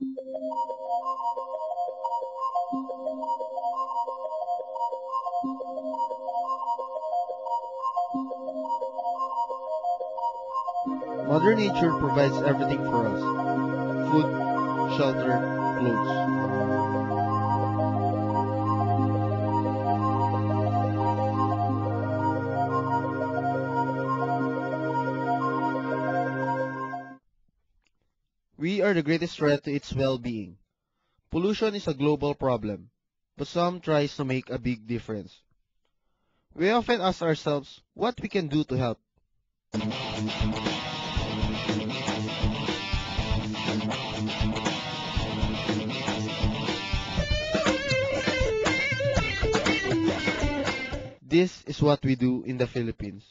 Mother Nature provides everything for us: food, shelter, clothes. We are the greatest threat to its well-being. Pollution is a global problem, but some tries to make a big difference. We often ask ourselves what we can do to help. This is what we do in the Philippines.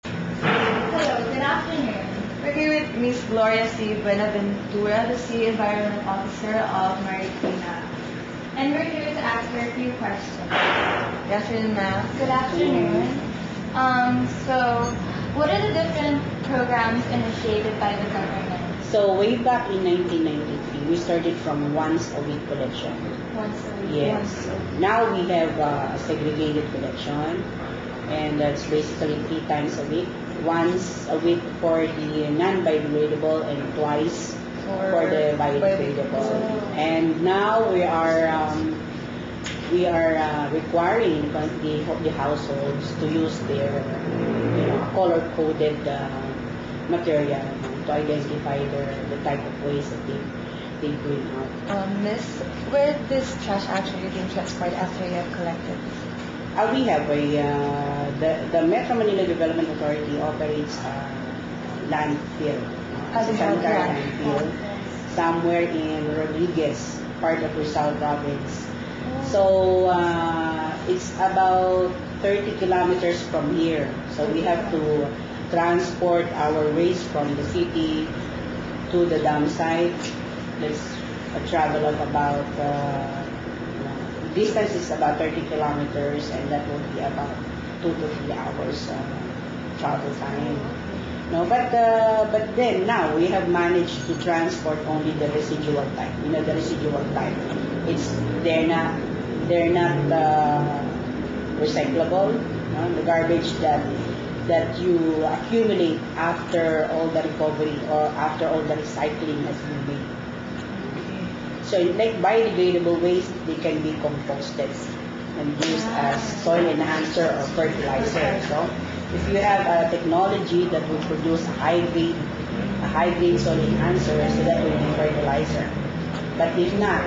Hello, good afternoon. We're here with Miss Gloria C. Buenaventura, the City Environment Officer of Marikina. And we're here to ask her a few questions. Good afternoon, ma'am. Good afternoon. So, what are the different programs initiated by the government? So way back in 1993, we started from once a week collection. Once a week? Yes. Once a week. Now we have a segregated collection, and that's basically 3 times a week. Once a week for the non-biodegradable and twice for the biodegradable. And now we are requiring the households to use their color-coded material to identify the type of waste that they bring out. Miss, where this trash actually being transported after you have collected? We have the Metro Manila Development Authority operates a landfill, sanitary landfill, somewhere in Rodriguez, part of Rizal Province. So it's about 30 kilometers from here. So we have to transport our waste from the city to the dam site. There's a travel of about distance is about 30 kilometers, and that will be about 2 to 3 hours travel time. No, but then now we have managed to transport only the residual type. The residual type. They're not recyclable. The garbage that you accumulate after all the recovery or after all the recycling has been made. So like biodegradable waste, they can be composted and used as soil enhancer or fertilizer. So if you have a technology that will produce a high grade soil enhancer, so that will be fertilizer. But if not,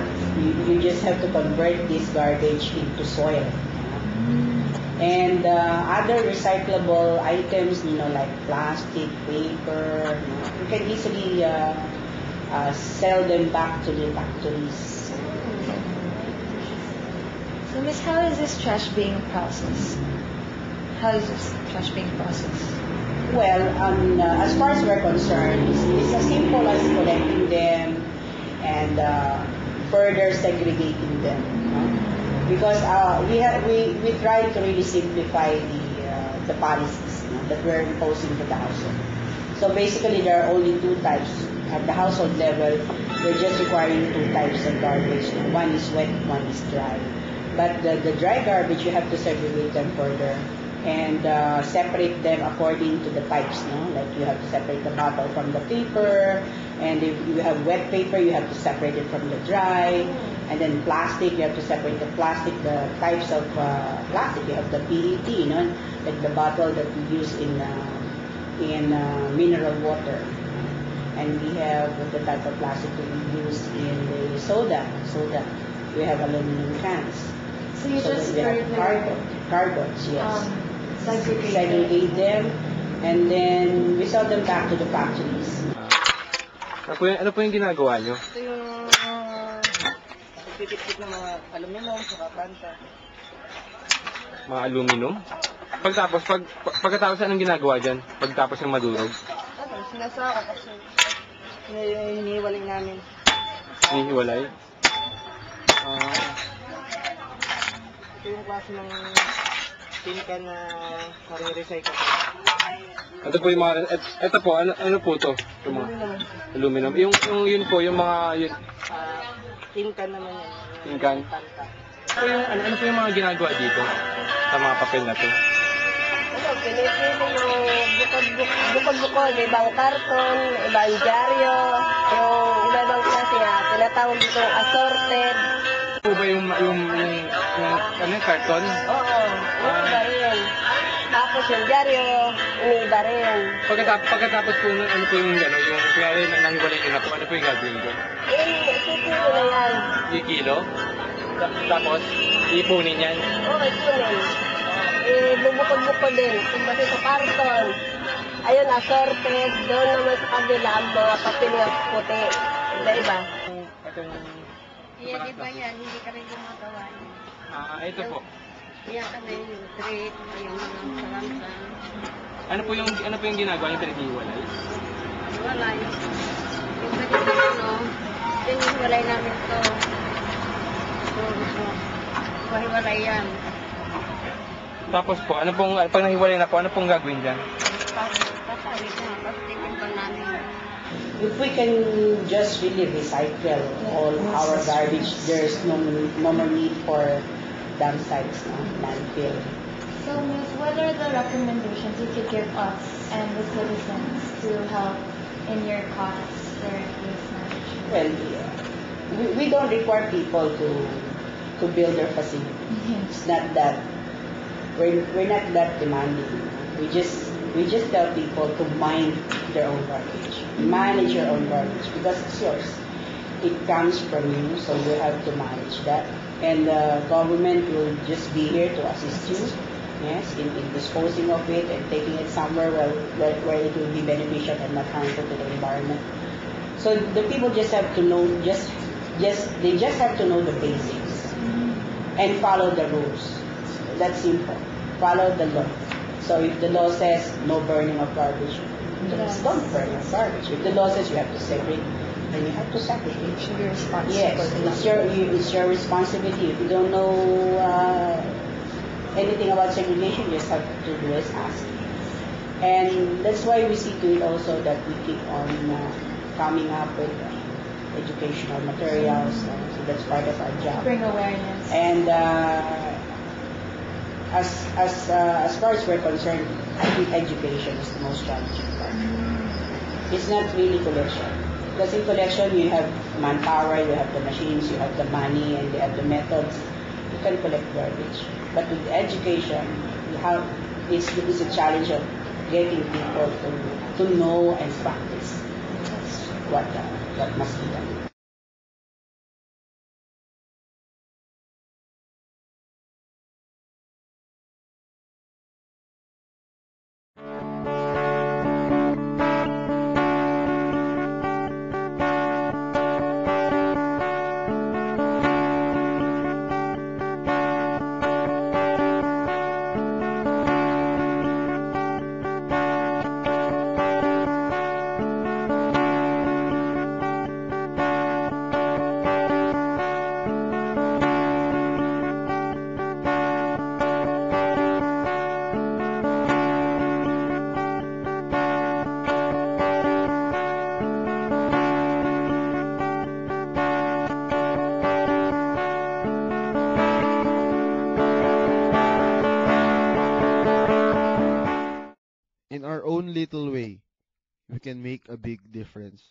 you just have to convert this garbage into soil. And other recyclable items, like plastic, paper, you can easily sell them back to the factories. So, Miss, how is this trash being processed? How is this trash being processed? Well, as far as we're concerned, it's as simple as collecting them and further segregating them. Because we try to really simplify the policies that we're imposing to the household. So basically, there are only 2 types. At the household level, we're just requiring 2 types of garbage. One is wet, one is dry. But the dry garbage, you have to segregate them further and separate them according to the types. Like you have to separate the bottle from the paper, and if you have wet paper, you have to separate it from the dry. And then plastic, you have to separate the plastic, the types of plastic. You have the PET, like the bottle that we use in mineral water. And we have the type of plastic that we use in the soda. We have aluminum cans. So you just we have cardboards, yes. Segregate them, and then we sell them back to the factories. Ano po yung ginagawa nyo? Ito yung pipit-pit ng mga aluminum, saka planta. Mga aluminum? Pagkatapos anong ginagawa dyan? Pagkatapos yung madurog? Sinasaka kasi hinihiwalay namin. Hinihiwalay? Ito yung klase ng tin can na nare-recycle. Ito po yung mga, ito po, ano po to? Yung mga aluminum. Yung yun po, yung mga, Tin can naman yan. Tin can? Panta. Ano po yung mga ginagawa dito sa mga papel na to? Ano, pinipili yung bukod-bukod, ibang karton, ibang dyaryo, yung iba-ibang klase nga, tinatawag dito assorted. Po ba yung ano yung karton? Oo, yung iba rin. Tapos yung dyaryo, iniiba rin. Pagkatapos po ano po yung yung kaya nahiwalay nyo na po, ano po yung gagawin ko? Isipilo na yan. Yung kilo? Tapos, ipunin yan. Oo, ipunin. Bubukod-bukod din. Kumbaga sa karton. Ayun, assorted. Doon naman sa kabila ang mga papel na puti. Iba-iba. Itong... Yan, iba yan. Hindi kami gumagawa yan. Ito po. Yan kami yung treat, yung mga salamsan. Ano po yung ginagawa yung pinag-iwalay? Wala yun. Yung ganito ano, hiniwalay namin ito. So, mahiwalay yan. Tapos po, pag nahiwalay na po, ano pong gagawin dyan? Pasabi ko, pastikin pa namin. If we can just really recycle all our garbage, there's no more need for dump sites, no? Landfill. So, Miss, what are the recommendations you could give us and the citizens to help in your cause for waste management? Well, we don't require people to build their facilities. It's not that we're not that demanding. We just tell people to mind their own garbage, manage your own garbage because it's yours. It comes from you, so you have to manage that. And the government will just be here to assist you, yes, in disposing of it and taking it somewhere where it will be beneficial and not harmful to the environment. So the people just have to know, they just have to know the basics and follow the rules. That's simple. Follow the law. So if the law says no burning of garbage, just don't burn your garbage. If the law says you have to separate, then you have to separate. You should be responsible. Yes, it's your responsibility. If you don't know anything about segregation, you just have to do is ask. And that's why we see to it also that we keep on coming up with educational materials. So that's part of our job. Bring awareness. And as far as we're concerned, I think education is the most challenging part. It's not really collection. Because in collection, you have manpower, you have the machines, you have the money, and you have the methods. You can collect garbage. But with education, it's a challenge of getting people to know and practice what must be done. In our own little way, we can make a big difference.